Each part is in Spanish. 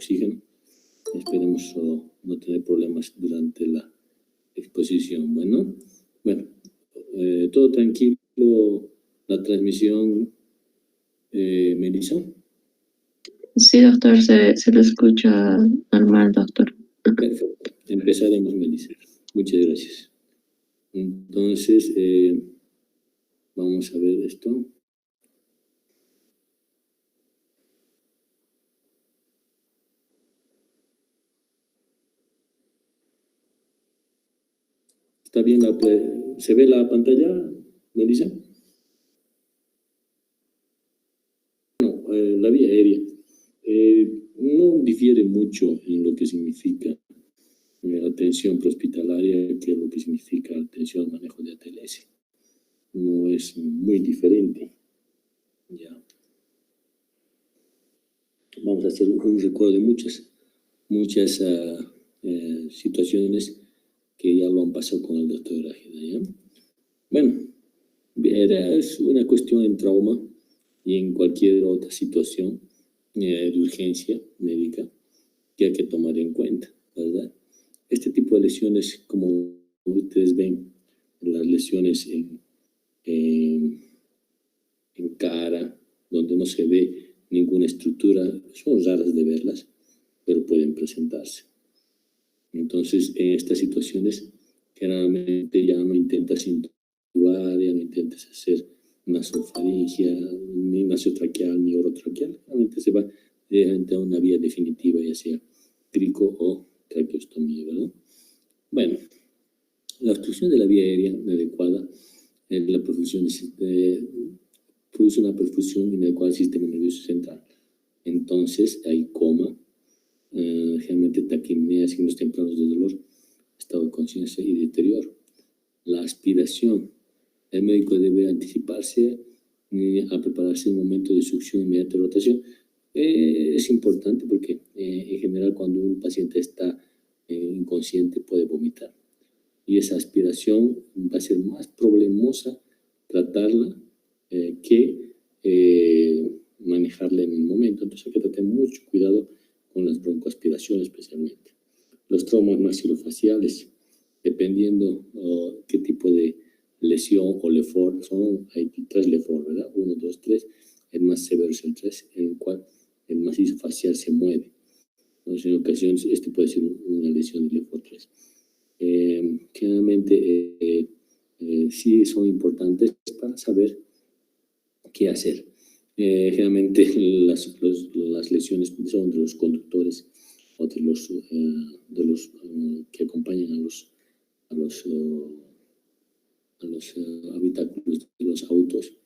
oxígeno. Esperemos no tener problemas durante la exposición. Bueno, todo tranquilo, la transmisión, Melissa. Sí, doctor, se lo escucha normal, doctor. Perfecto. Empezaremos, Melissa. Muchas gracias. Entonces, vamos a ver esto. ¿Está bien? ¿Se ve la pantalla, Melissa? No, la vía aérea no difiere mucho en lo que significa atención prehospitalaria, que es lo que significa atención al manejo de ATLS. No es muy diferente. Ya. Vamos a hacer un recuerdo de muchas situaciones que ya lo han pasado con el doctor Ágida, ¿ya? Bueno, es una cuestión en trauma y en cualquier otra situación de urgencia médica que hay que tomar en cuenta, ¿verdad? Este tipo de lesiones, como ustedes ven, las lesiones en cara, donde no se ve ninguna estructura, son raras de verlas, pero pueden presentarse. Entonces, en estas situaciones, generalmente ya no intentas intubar, ya no intentas hacer nasofaringia, ni nasotraqueal, ni orotraqueal, realmente se va directamente a una vía definitiva, ya sea crico o traqueostomía, ¿verdad? Bueno, la obstrucción de la vía aérea adecuada es la perfusión produce una perfusión inadecuada del sistema nervioso central. Entonces hay coma, generalmente taquimia, signos tempranos de dolor, estado de conciencia y deterioro. La aspiración, el médico debe anticiparse a prepararse en un momento de succión inmediata de rotación. Es importante porque en general cuando un paciente está inconsciente puede vomitar y esa aspiración va a ser más problemosa tratarla que manejarla en el momento. Entonces hay que tener mucho cuidado con las broncoaspiraciones especialmente. Los traumas maxilofaciales, dependiendo qué tipo de lesión o LEFOR son, hay 3 LEFOR, ¿verdad? 1, 2, 3. El más severo es el 3, en el cual el macizo facial se mueve. Entonces, en ocasiones, este puede ser una lesión del LEFOR 3. Generalmente, sí son importantes para saber qué hacer. Generalmente, las lesiones son de los conductores o de los que acompañan a los habitáculos de los autos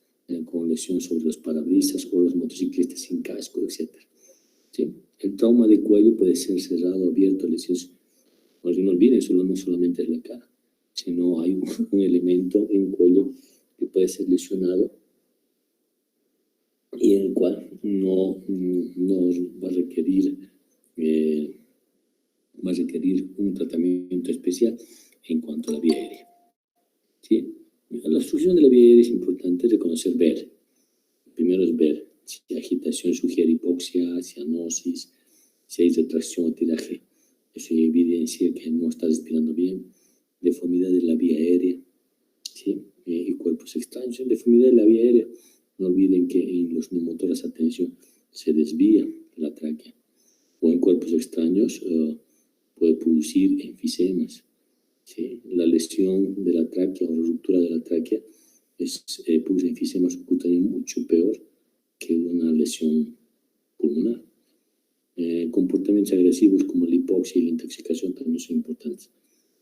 con lesión sobre los parabrisas o los motociclistas sin casco, etc. ¿Sí? El trauma de cuello puede ser cerrado, abierto, lesiones. Pues no olviden, no solamente es la cara, sino hay un elemento en cuello que puede ser lesionado y en el cual no va a requerir un tratamiento especial en cuanto a la vía aérea. ¿Sí? La obstrucción de la vía aérea es importante reconocer, ver. Primero es ver si la agitación sugiere hipoxia, cianosis, si hay retracción o tiraje. Eso evidencia que no está respirando bien. Deformidad de la vía aérea, ¿sí? Y cuerpos extraños. En deformidad de la vía aérea, no olviden que en los neumotoras, atención, se desvía la tráquea. O en cuerpos extraños puede producir enfisemas. ¿Sí? La lesión de la tráquea o la ruptura de la tráquea produce enfisema subcutáneo mucho peor que una lesión pulmonar. Comportamientos agresivos como la hipoxia y la intoxicación también son importantes.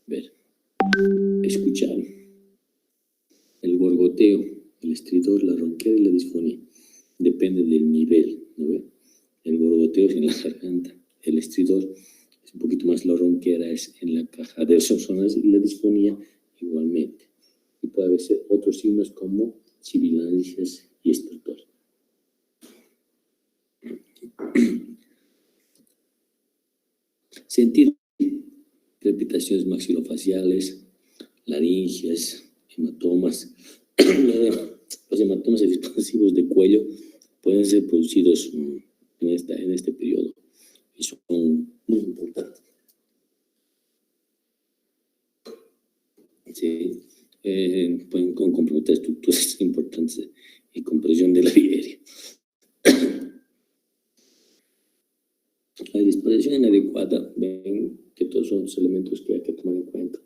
Ver, escuchar, el gorgoteo, el estridor, la ronquera y la disfonía. Depende del nivel, ¿no ve? El gorgoteo es en la garganta, el estridor es un poquito más, la ronquera es en la caja de zonas y la disfonía igualmente. Y puede haber otros signos como sibilancias y estertor. Sentir crepitaciones maxilofaciales, laringes, hematomas. Los hematomas expansivos de cuello pueden ser producidos en este periodo. y son muy importantes. Sí, pueden comprometer estructuras importantes y compresión de la vía aérea. La disposición inadecuada, ven que todos son los elementos que hay que tomar en cuenta.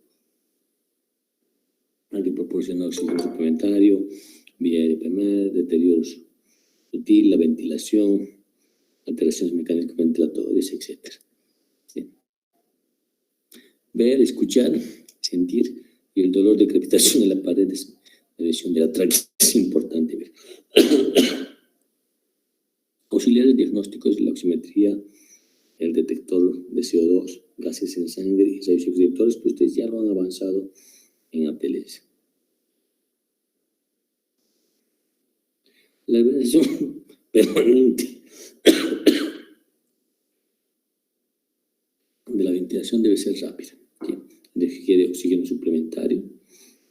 Hay que proporcionar oxígeno suplementario, vía aérea primaria, deterioro sutil, la ventilación, alteraciones mecánico-ventilatorias, etc. ¿Sí? Ver, escuchar, sentir, y el dolor de crepitación de la pared, la lesión de la tráquea, es importante ver. Auxiliares diagnósticos, la oximetría, el detector de CO2, gases en sangre y rayos X detectores, que ustedes ya lo han avanzado en ATLS. La evaluación permanente de la ventilación debe ser rápida. ¿Sí? Requiere oxígeno suplementario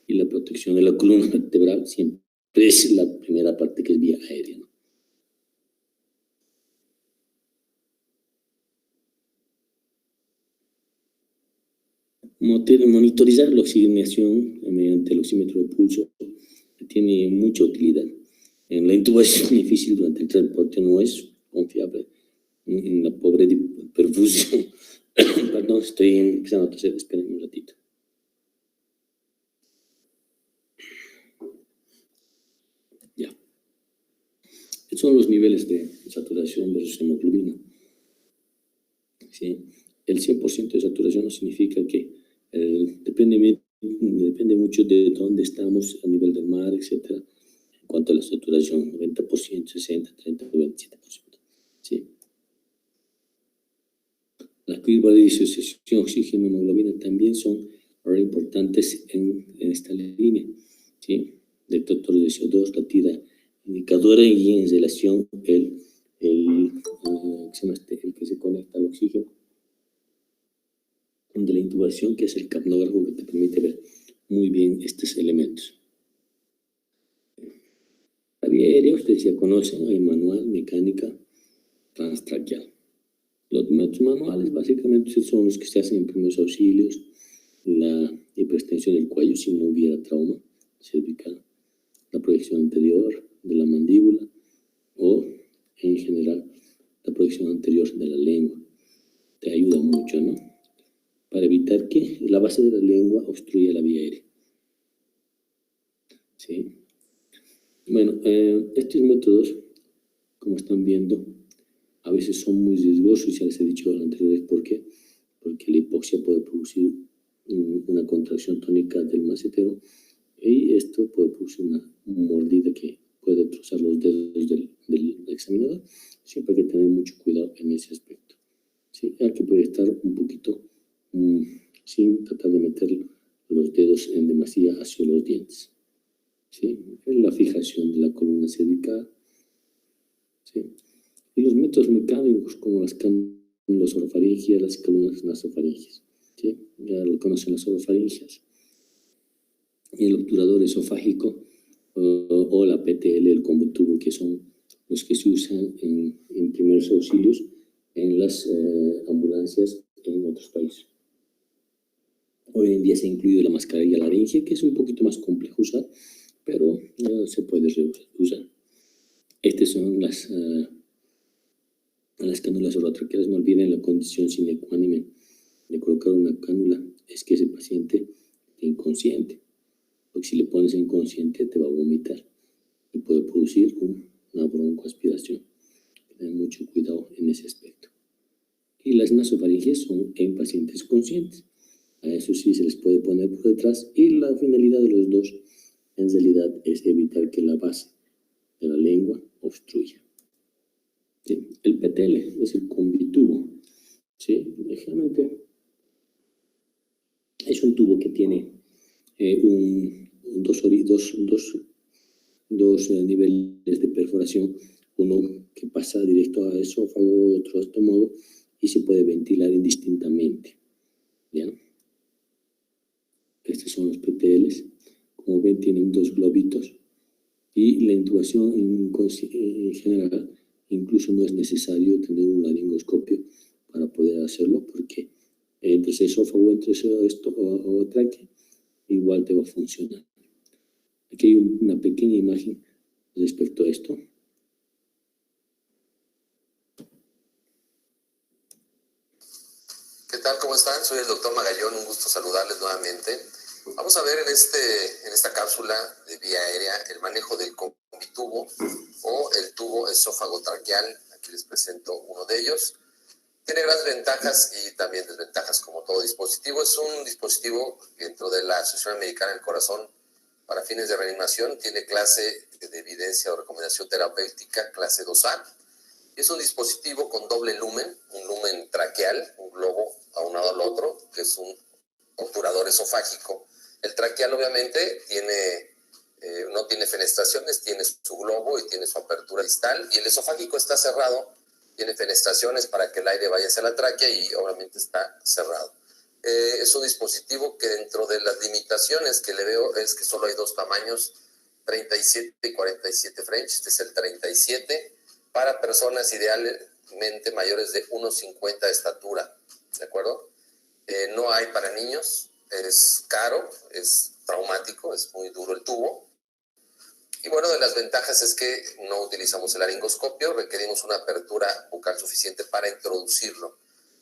y la protección de la columna vertebral siempre es la primera parte, que es vía aérea, ¿no? Monitorizar la oxigenación mediante el oxímetro de pulso tiene mucha utilidad. En la intubación difícil durante el transporte no es confiable. En la pobre perfusión. Perdón, estoy empezando a toser, esperen un ratito. Ya. Estos son los niveles de saturación versus hemoglobina. ¿Sí? El 100% de saturación no significa que depende mucho de dónde estamos a nivel del mar, etcétera. En cuanto a la saturación, 90%, 60%, 30%, 27%. ¿Sí? La curva de disociación oxígeno-hemoglobina también son ahora importantes en esta línea. ¿Sí? Detector de CO2, la tira indicadora, y en relación el que se conecta al oxígeno de la intubación, que es el capnógrafo, que te permite ver muy bien estos elementos. La vía aérea, ustedes ya conocen, hay manual, mecánica, transtraqueal. Los métodos manuales básicamente son los que se hacen en primeros auxilios, la hiperextensión del cuello si no hubiera trauma cervical, la proyección anterior de la mandíbula o, en general, la proyección anterior de la lengua. Te ayuda mucho, ¿no? Para evitar que la base de la lengua obstruya la vía aérea. ¿Sí? Bueno, estos métodos, como están viendo, a veces son muy riesgosos, y ya les he dicho anteriormente por qué. Porque la hipoxia puede producir una contracción tónica del macetero, y esto puede producir una mordida que puede trozar los dedos del examinador. Siempre hay que tener mucho cuidado en ese aspecto. ¿Sí? Hay que proyectar un poquito sin tratar de meter los dedos en demasía hacia los dientes. ¿Sí? En la fijación de la columna cervical. ¿Sí? Y los métodos mecánicos como las cánulas orofaringias, las columnas nasofaringias. ¿Sí? Ya lo conocen las orofaringias. Y el obturador esofágico o la PTL, el combotubo, que son los que se usan en primeros auxilios en las ambulancias en otros países. Hoy en día se ha incluido la mascarilla laringe, que es un poquito más complejo usar, pero se puede usar. Estas son las cánulas orotraqueales. No olviden la condición sine qua non de colocar una cánula, es que ese paciente esté inconsciente, porque si le pones inconsciente te va a vomitar y puede producir una broncoaspiración. Ten mucho cuidado en ese aspecto. Y las nasofaringes son en pacientes conscientes. A eso sí se les puede poner por detrás, y la finalidad de los dos en realidad es evitar que la base de la lengua obstruya. ¿Sí? El PTL es el combitubo. ¿Sí? Generalmente es un tubo que tiene dos niveles de perforación, uno que pasa directo al esófago, otro al estómago, y se puede ventilar indistintamente. ¿Ya? Estos son los PTLs. Como ven, tienen dos globitos, y la intubación en general incluso no es necesario tener un laringoscopio para poder hacerlo, porque entre ese esófago, entre esto o tráquea, igual te va a funcionar. Aquí hay una pequeña imagen respecto a esto. ¿Qué tal? ¿Cómo están? Soy el doctor Magallón, un gusto saludarles nuevamente. Vamos a ver en esta cápsula de vía aérea el manejo del combitubo o el tubo esófago-traqueal. Aquí les presento uno de ellos. Tiene grandes ventajas y también desventajas, como todo dispositivo. Es un dispositivo dentro de la Asociación Americana del Corazón para fines de reanimación. Tiene clase de evidencia o recomendación terapéutica, clase 2A. Es un dispositivo con doble lumen, un lumen traqueal, un globo aunado al otro, que es un obturador esofágico. El traqueal obviamente no tiene fenestraciones, tiene su globo y tiene su apertura distal, y el esofágico está cerrado, tiene fenestraciones para que el aire vaya hacia la tráquea y obviamente está cerrado. Es un dispositivo que dentro de las limitaciones que le veo es que solo hay dos tamaños, 37 y 47 French. Este es el 37, para personas idealmente mayores de 1,50 de estatura, ¿de acuerdo? No hay para niños, es caro, es traumático, es muy duro el tubo. Y bueno, de las ventajas es que no utilizamos el laringoscopio, requerimos una apertura bucal suficiente para introducirlo.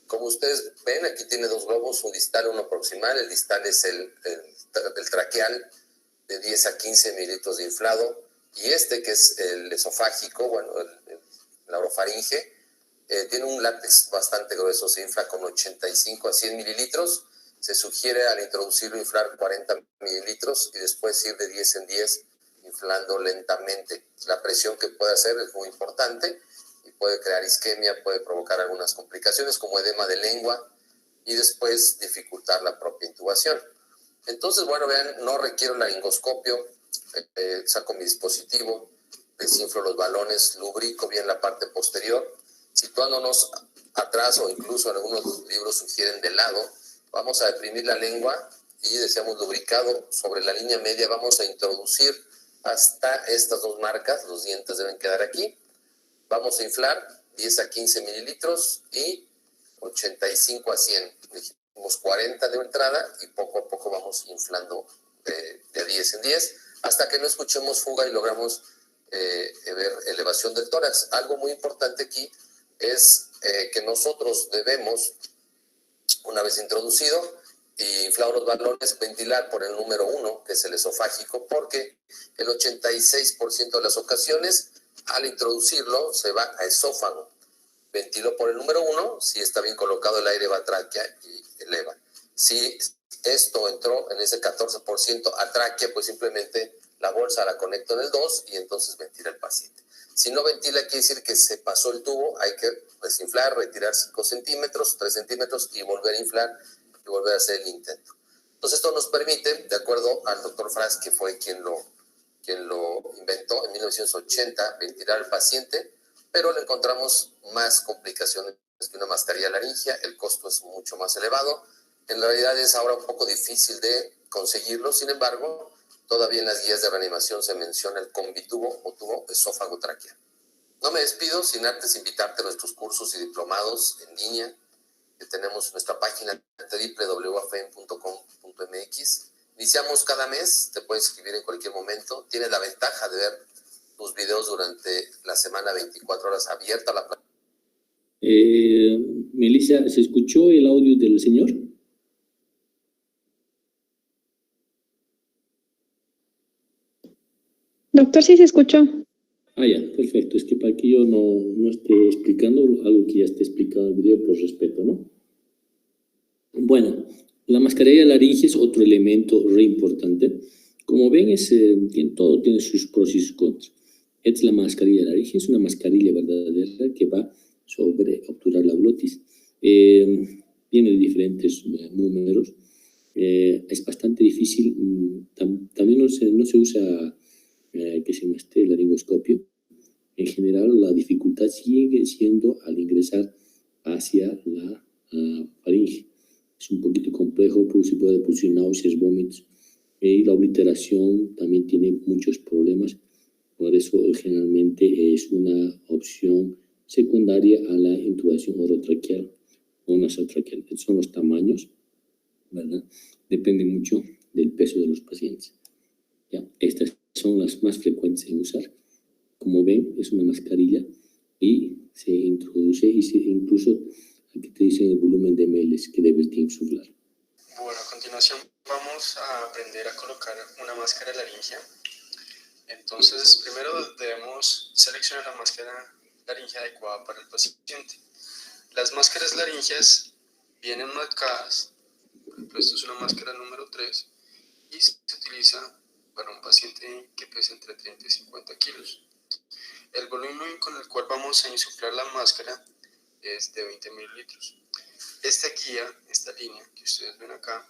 Como ustedes ven, aquí tiene dos globos, un distal y uno proximal. El distal es el traqueal de 10 a 15 mililitros de inflado, y este, que es el esofágico, bueno, la orofaringe, tiene un látex bastante grueso, se infla con 85 a 100 mililitros. Se sugiere al introducirlo inflar 40 mililitros y después ir de 10 en 10 inflando lentamente. La presión que puede hacer es muy importante y puede crear isquemia, puede provocar algunas complicaciones como edema de lengua y después dificultar la propia intubación. Entonces, bueno, vean, no requiero laringoscopio, saco mi dispositivo, desinflo los balones, lubrico bien la parte posterior, situándonos atrás o incluso en algunos libros sugieren de lado. Vamos a deprimir la lengua y deseamos lubricado sobre la línea media. Vamos a introducir hasta estas dos marcas, los dientes deben quedar aquí. Vamos a inflar 10 a 15 mililitros y 85 a 100. Dijimos 40 de entrada y poco a poco vamos inflando de 10 en 10 hasta que no escuchemos fuga y logramos ver elevación del tórax. Algo muy importante aquí es que nosotros debemos, una vez introducido y inflado los balones, ventilar por el número 1, que es el esofágico, porque el 86% de las ocasiones al introducirlo se va a esófago. Ventilo por el número 1, si está bien colocado el aire va a tráquea y eleva. Si esto entró en ese 14% a tráquea, pues simplemente la bolsa la conecto en el 2 y entonces ventila el paciente. Si no ventila, quiere decir que se pasó el tubo, hay que desinflar, retirar 5 centímetros, 3 centímetros y volver a inflar y volver a hacer el intento. Entonces esto nos permite, de acuerdo al doctor Franz, que fue quien lo inventó en 1980, ventilar al paciente, pero le encontramos más complicaciones que una mascarilla laringea, el costo es mucho más elevado. En realidad es ahora un poco difícil de conseguirlo, sin embargo, todavía en las guías de reanimación se menciona el combitubo o tubo esófago-tráquea. No me despido sin antes invitarte a nuestros cursos y diplomados en línea, que tenemos en nuestra página www.afem.com.mx. Iniciamos cada mes, te puedes inscribir en cualquier momento. Tienes la ventaja de ver tus videos durante la semana 24 horas abierta a la plataforma. Melissa, ¿se escuchó el audio del señor? Doctor, sí se escuchó. Ah, ya, perfecto. Es que para que yo no esté explicando algo que ya esté explicado en el video por respeto, ¿no? Bueno, la mascarilla laringea es otro elemento re importante. Como ven, todo tiene sus pros y sus contras. Esta es la mascarilla laringea, es una mascarilla verdadera que va sobre obturar la glotis. Tiene diferentes números. Es bastante difícil. También no se usa que se llama el laringoscopio. En general, la dificultad sigue siendo al ingresar hacia la faringe. Es un poquito complejo, porque se puede producir náuseas, vómitos, y la obliteración también tiene muchos problemas. Por eso, generalmente es una opción secundaria a la intubación orotraqueal. o nasotraqueal. Son los tamaños, ¿verdad? Depende mucho del peso de los pacientes. ¿Ya? Estas son las más frecuentes en usar. Como ven, es una mascarilla y se introduce y incluso aquí te dicen el volumen de ml que debes de insuflar. Bueno, a continuación vamos a aprender a colocar una máscara laringea. Entonces, primero debemos seleccionar la máscara laringea adecuada para el paciente. Las máscaras laringeas vienen marcadas, por ejemplo, esto es una máscara número 3 y se utiliza para un paciente que pesa entre 30 y 50 kilos. El volumen con el cual vamos a insuflar la máscara es de 20 mililitros. Esta guía, esta línea que ustedes ven acá,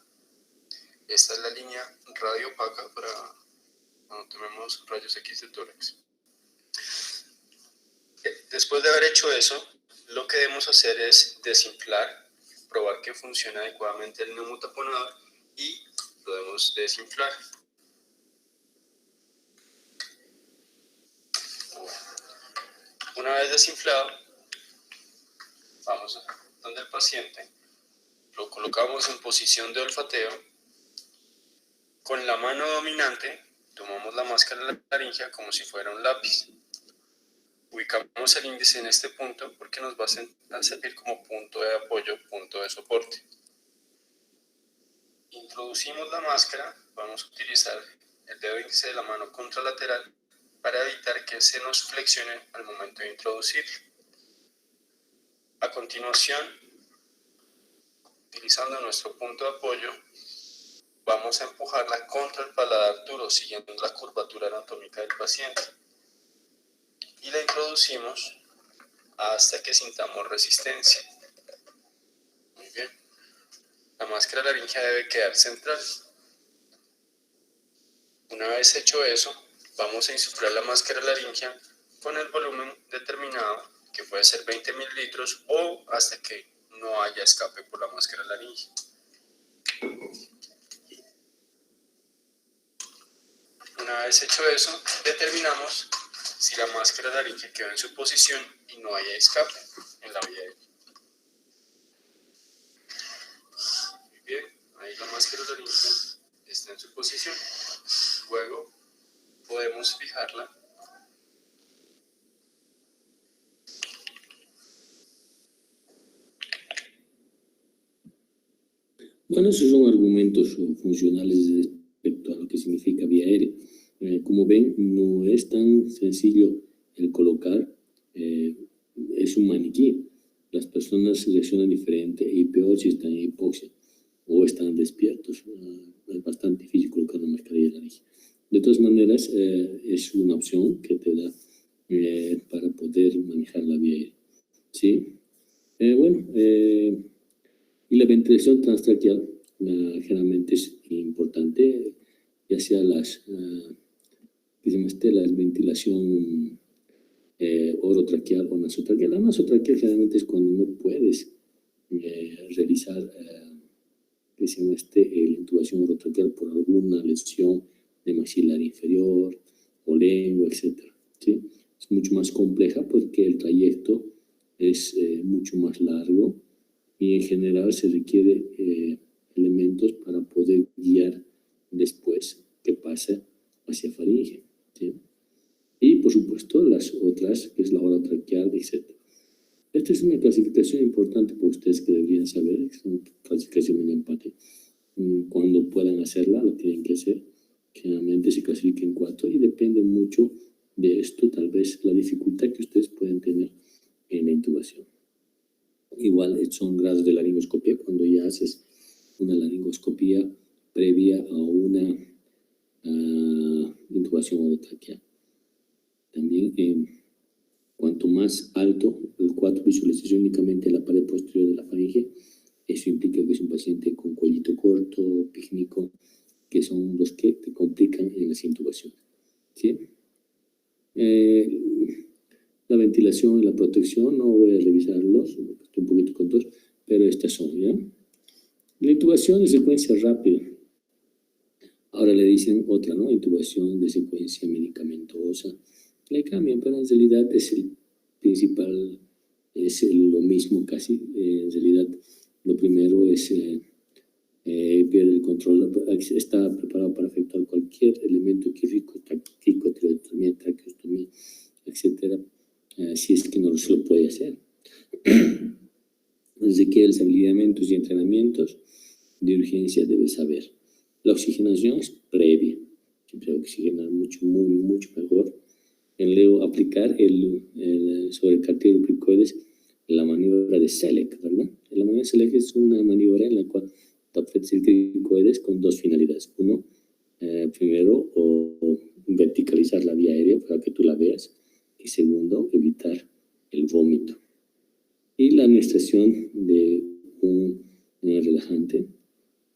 esta es la línea radio opaca para cuando tomemos rayos X de tórax. Después de haber hecho eso, lo que debemos hacer es desinflar, probar que funciona adecuadamente el neumotaponador y lo debemos desinflar. Una vez desinflado, vamos donde el paciente, lo colocamos en posición de olfateo. Con la mano dominante tomamos la máscara laringea como si fuera un lápiz. Ubicamos el índice en este punto porque nos va a servir como punto de apoyo, punto de soporte. Introducimos la máscara, vamos a utilizar el dedo índice de la mano contralateral para evitar que se nos flexione al momento de introducirlo. A continuación, utilizando nuestro punto de apoyo, vamos a empujarla contra el paladar duro, siguiendo la curvatura anatómica del paciente. Y la introducimos hasta que sintamos resistencia. Muy bien. La máscara laringea debe quedar central. Una vez hecho eso, vamos a insuflar la máscara laringea con el volumen determinado, que puede ser 20 mililitros o hasta que no haya escape por la máscara laringea. Una vez hecho eso, determinamos si la máscara laringea quedó en su posición y no haya escape en la vía aérea. Muy bien, ahí la máscara laringea está en su posición. Luego podemos fijarla. Bueno, esos son argumentos funcionales respecto a lo que significa vía aérea. Como ven, no es tan sencillo el colocar, es un maniquí. Las personas reaccionan diferente y peor si están en hipoxia o están despiertos. Es bastante difícil colocar una mascarilla laringea. De todas maneras, es una opción que te da para poder manejar la vía aérea. ¿Sí? Y la ventilación transtraqueal generalmente es importante, ya sea la ventilación orotraqueal o nasotraqueal. La nasotraqueal generalmente es cuando no puedes realizar la intubación orotraqueal por alguna lesión de maxilar inferior o lengua, etc. ¿Sí? Es mucho más compleja porque el trayecto es mucho más largo y en general se requiere elementos para poder guiar después que pasa hacia faringe. ¿Sí? Y por supuesto las otras, que es la orotraqueal, etc. Esta es una clasificación importante para ustedes que deberían saber, es una clasificación en empate. Cuando puedan hacerla, lo tienen que hacer. Generalmente se clasifica en 4 y depende mucho de esto, tal vez la dificultad que ustedes pueden tener en la intubación. Igual son grados de laringoscopía cuando ya haces una laringoscopía previa a una intubación orotraqueal. También cuanto más alto, el 4 visualización únicamente en la pared posterior de la faringe, eso implica que es un paciente con cuellito corto, pícnico, que son los que te complican en las intubaciones. ¿Sí? La ventilación y la protección, no voy a revisarlos, estoy un poquito con todos, pero estas son, ¿ya? La intubación de secuencia rápida. Ahora le dicen otra, ¿no? Intubación de secuencia medicamentosa. Le cambian, pero en realidad es el principal, es lo mismo casi. En realidad primero es ver el control, está preparado para efectuar cualquier elemento quirúrgico, tiroidectomía, traqueostomía, etcétera, si es que no se lo puede hacer. Requiere habilitamientos y entrenamientos de urgencia, debe saber. La oxigenación es previa, siempre hay que oxigenar mucho mejor. Luego aplicar sobre el cartílago cricoides la maniobra de Selec, ¿verdad? La maniobra de Selec es una maniobra en la cual tapas el cricoides con dos finalidades. Uno, primero, verticalizar la vía aérea para que tú la veas. Y segundo, evitar el vómito. Y la administración de un relajante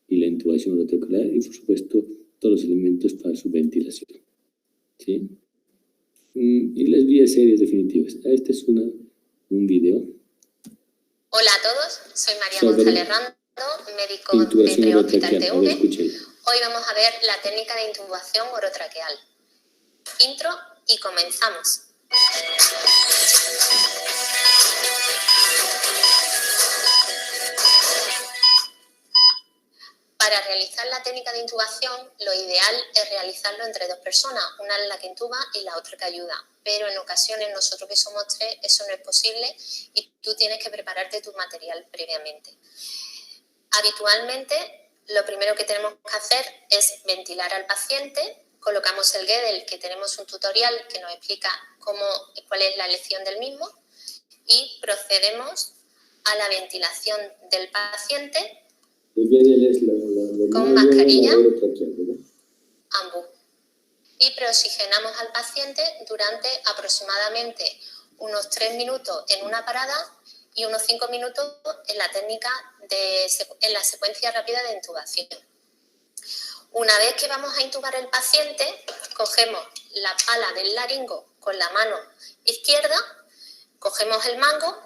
y la intubación retrocolar y, por supuesto, todos los elementos para su ventilación. ¿Sí? Y las vías aéreas definitivas. Este es un video. Hola a todos, soy María González Rando, médico de Prehospital TV. Hoy vamos a ver la técnica de intubación orotraqueal. Intro y comenzamos. Para realizar la técnica de intubación, lo ideal es realizarlo entre dos personas, una es la que intuba y la otra que ayuda. Pero en ocasiones, nosotros que somos tres, eso no es posible y tú tienes que prepararte tu material previamente. Habitualmente, lo primero que tenemos que hacer es ventilar al paciente. Colocamos el Guedel, que tenemos un tutorial que nos explica cuál es la elección del mismo, y procedemos a la ventilación del paciente con mascarilla, ambú. Y preoxigenamos al paciente durante aproximadamente unos 3 minutos en una parada y unos 5 minutos en la técnica en la secuencia rápida de intubación. Una vez que vamos a intubar al paciente, cogemos la pala del laringo con la mano izquierda, cogemos el mango,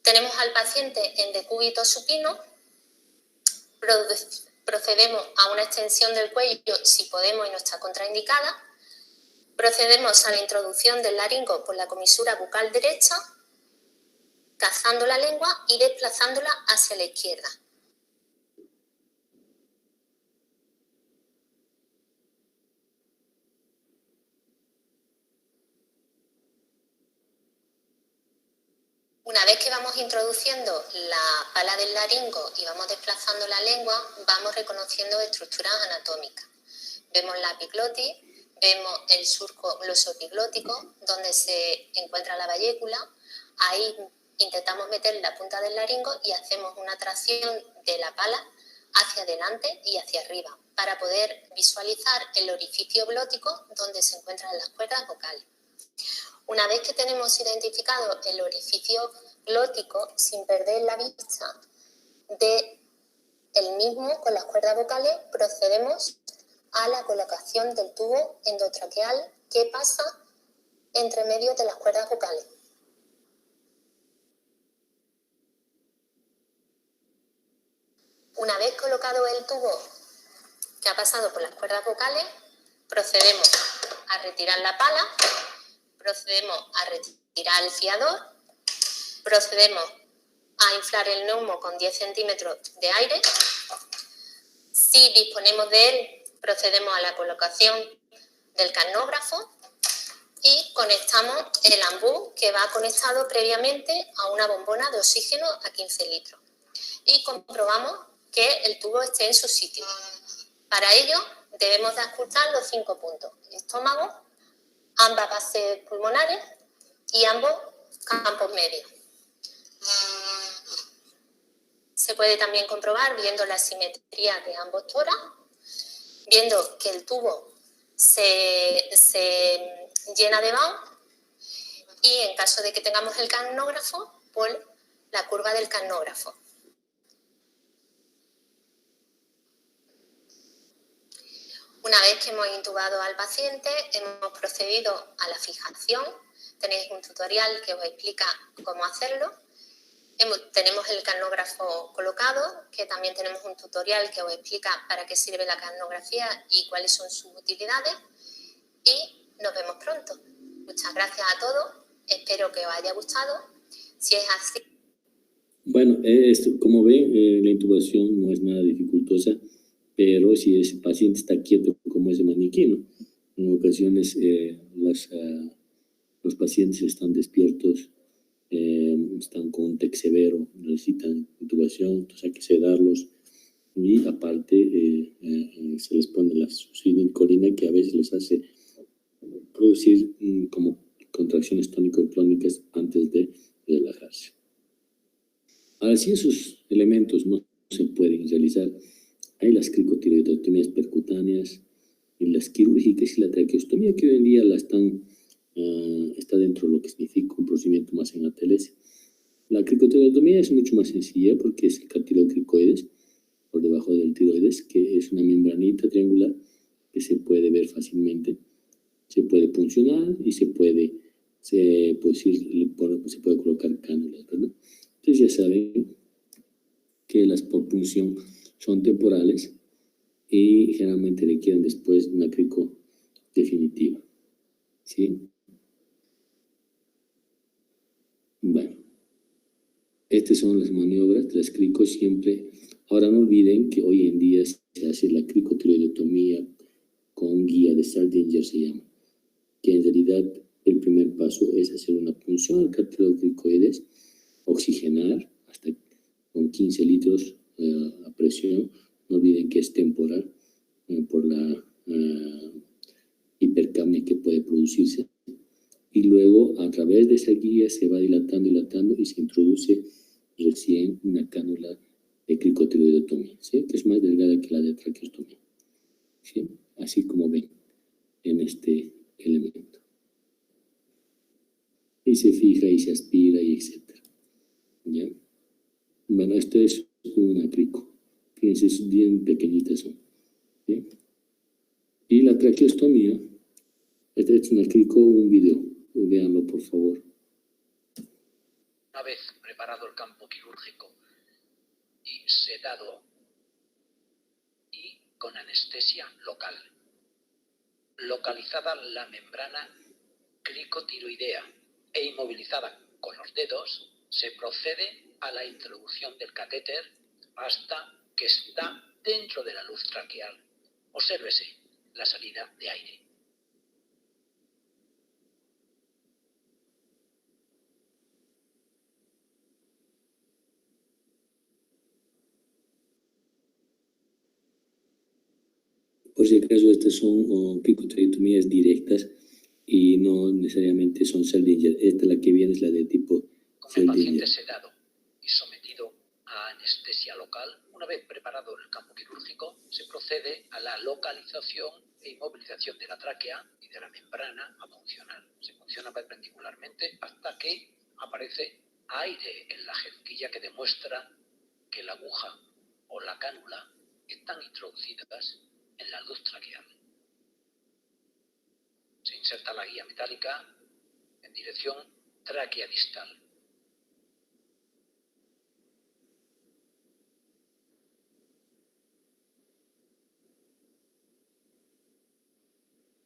tenemos al paciente en decúbito supino, procedemos a una extensión del cuello si podemos y no está contraindicada, procedemos a la introducción del laringo por la comisura bucal derecha, cazando la lengua y desplazándola hacia la izquierda. Una vez que vamos introduciendo la pala del laringo y vamos desplazando la lengua, vamos reconociendo estructuras anatómicas. Vemos la epiglotis, vemos el surco glosoepiglótico, donde se encuentra la vallécula. Ahí intentamos meter la punta del laringo y hacemos una tracción de la pala hacia adelante y hacia arriba, para poder visualizar el orificio glótico donde se encuentran las cuerdas vocales. Una vez que tenemos identificado el orificio glótico, sin perder la vista del mismo con las cuerdas vocales, procedemos a la colocación del tubo endotraqueal que pasa entre medio de las cuerdas vocales. Una vez colocado el tubo que ha pasado por las cuerdas vocales, procedemos a retirar la pala, procedemos a retirar el fiador, procedemos a inflar el neumo con 10 centímetros de aire. Si disponemos de él, procedemos a la colocación del canógrafo y conectamos el ambú que va conectado previamente a una bombona de oxígeno a 15 litros. Y comprobamos que el tubo esté en su sitio. Para ello debemos de ajustar los 5 puntos: estómago, ambas bases pulmonares y ambos campos medios. Se puede también comprobar viendo la simetría de ambos tórax, viendo que el tubo se llena de vaho y en caso de que tengamos el canógrafo, pues la curva del canógrafo. Una vez que hemos intubado al paciente, hemos procedido a la fijación. Tenéis un tutorial que os explica cómo hacerlo. Tenemos el canógrafo colocado, que también tenemos un tutorial que os explica para qué sirve la canografía y cuáles son sus utilidades. Y nos vemos pronto. Muchas gracias a todos. Espero que os haya gustado. Si es así, Bueno, como ven, la intubación no es nada dificultosa, pero si ese paciente está quieto como ese maniquí, ¿no? En ocasiones los pacientes están despiertos, están con un TEC severo, necesitan intubación, entonces hay que sedarlos y aparte se les pone la succinilcolina que a veces les hace producir como contracciones tónico-clónicas antes de relajarse. Ahora, si esos elementos no se pueden realizar, hay las cricotiroidectomías percutáneas y las quirúrgicas y la traqueostomía, que hoy en día está dentro de lo que significa un procedimiento más en ATLS. La cricotiroidectomía es mucho más sencilla porque es el cartilocricoides por debajo del tiroides, que es una membranita triangular que se puede ver fácilmente, se puede puncionar y se puede colocar cánulas, ¿verdad? Entonces ya saben que las por punción son temporales y generalmente requieren después una crico definitiva, ¿sí? Bueno, estas son las maniobras de las cricos siempre. Ahora no olviden que hoy en día se hace la cricotiroidectomía con guía de Saldinger, se llama, que en realidad el primer paso es hacer una punción al cartilocricoides, oxigenar hasta con 15 litros a presión. No olviden que es temporal por la hipercapnia que puede producirse. Y luego a través de esa guía se va dilatando y se introduce recién una cánula de cricotiroidectomía, ¿sí? Que es más delgada que la de traqueostomía, ¿sí? Así como ven en este elemento. Y se fija y se aspira y etcétera. ¿Ya? Bueno, esto es una crico. Fíjense, es bien pequeñitas son. ¿Sí? Y la traqueostomía, esta es una crico, un video. Véanlo, por favor. Una vez preparado el campo quirúrgico y sedado y con anestesia local, localizada la membrana cricotiroidea e inmovilizada con los dedos, se procede a la introducción del catéter hasta que está dentro de la luz traqueal. Obsérvese la salida de aire. Por si acaso, estas son cricotiroidectomías directas y no necesariamente son Saldinger. Esta, la que viene, es la de tipo Con el Saldinger. paciente sedado y sometido a anestesia local, una vez preparado el campo quirúrgico, se procede a la localización e inmovilización de la tráquea y de la membrana abdominal. Se funciona perpendicularmente hasta que aparece aire en la jeringuilla que demuestra que la aguja o la cánula están introducidas en la luz traqueal. Se inserta la guía metálica en dirección tráquea distal.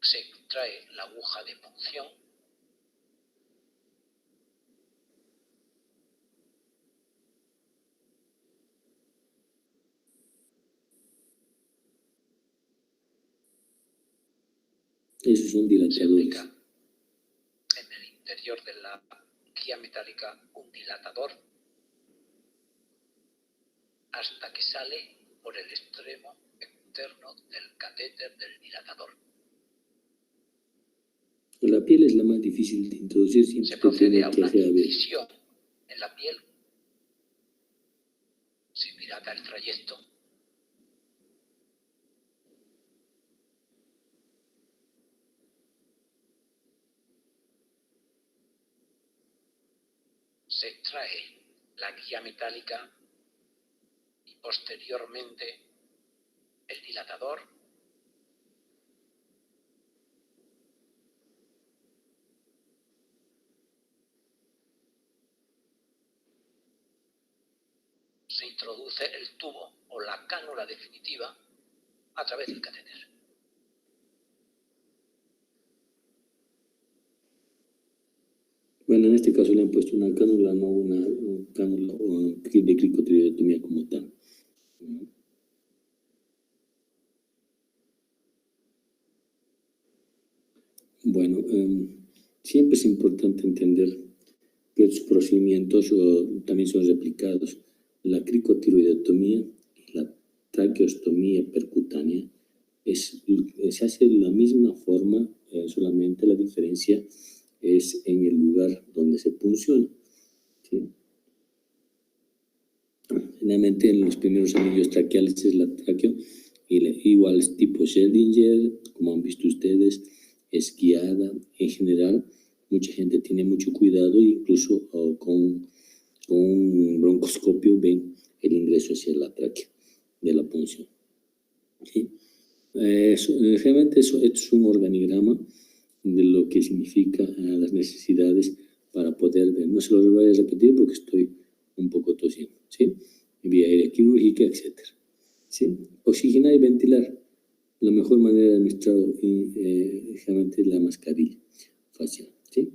Se extrae la aguja de punción Esos son se dilatadores. aplica en el interior de la guía metálica un dilatador hasta que sale por el extremo externo del catéter del dilatador. La piel es la más difícil de introducir, Se siempre procede a tiene que una hacer a ver. incisión en la piel. Se dilata el trayecto. Se extrae la guía metálica y posteriormente el dilatador. Se introduce el tubo o la cánula definitiva a través del catéter. Bueno, en este caso le han puesto una cánula, no una cánula de cricotiroidotomía como tal. Bueno, siempre es importante entender que los procedimientos también son replicados. La cricotiroidotomía y la traqueostomía percutánea se hace de la misma forma, solamente la diferencia es en el lugar donde se punciona, ¿sí? Generalmente en los primeros anillos traqueales es la tráqueo, igual es tipo Schrödinger, como han visto ustedes, es guiada. En general, mucha gente tiene mucho cuidado, incluso con un broncoscopio ven el ingreso hacia la tráquea de la punción, ¿sí? Realmente esto es un organigrama de lo que significa las necesidades para poder ver. No se lo voy a repetir porque estoy un poco tosiendo, ¿sí? Vía aérea quirúrgica, etc. ¿Sí? Oxigenar y ventilar. La mejor manera de administrar realmente es la mascarilla facial, ¿sí?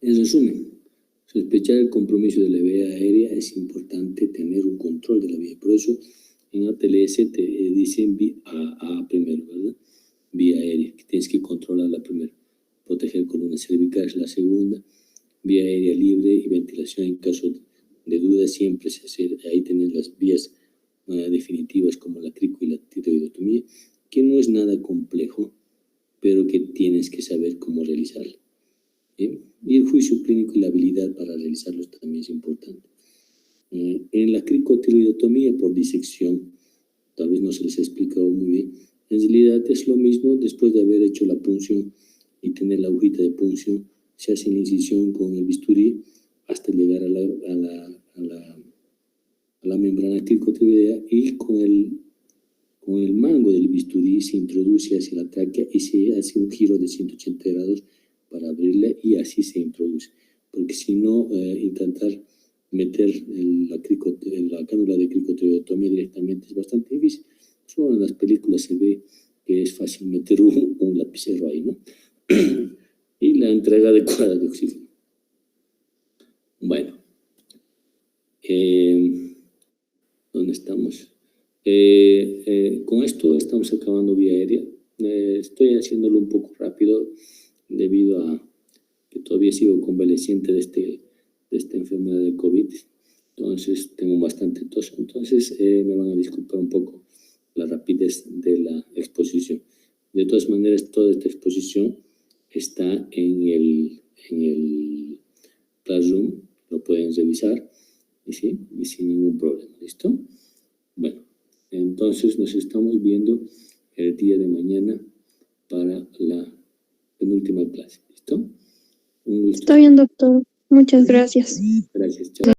En resumen, sospechar el compromiso de la vía aérea es importante tener un control de la vía. Por eso en ATLS te dicen A primero, ¿verdad? Vía aérea, que tienes que controlarla primero. Proteger columna cervical es la segunda. Vía aérea libre y ventilación en caso de duda siempre se hace. Ahí tenés las vías definitivas como la crico y la tiroidotomía, que no es nada complejo, pero que tienes que saber cómo realizarlo. ¿Bien? Y el juicio clínico y la habilidad para realizarlos también es importante. En la cricotiroidotomía por disección, tal vez no se les ha explicado muy bien, en realidad es lo mismo. Después de haber hecho la punción y tener la agujita de punción, se hace la incisión con el bisturí hasta llegar a la membrana cricotiroidea, y con el mango del bisturí se introduce hacia la tráquea y se hace un giro de 180 grados para abrirla, y así se introduce. Porque si no, intentar meter la cánula de cricotiroidotomía directamente es bastante difícil. Solo en las películas se ve que es fácil meter un lapicero ahí, ¿no? Y la entrega adecuada de oxígeno. Bueno, ¿dónde estamos? Con esto estamos acabando vía aérea. Estoy haciéndolo un poco rápido debido a que todavía sigo convaleciente de esta enfermedad de COVID. Entonces tengo bastante tos. Entonces me van a disculpar un poco la rapidez de la exposición. De todas maneras, toda esta exposición está en el Classroom, lo pueden revisar y sin ningún problema. ¿Listo? Bueno, entonces nos estamos viendo el día de mañana para la penúltima clase. ¿Listo? Un gusto. Está bien, doctor. Muchas gracias. Gracias, chao.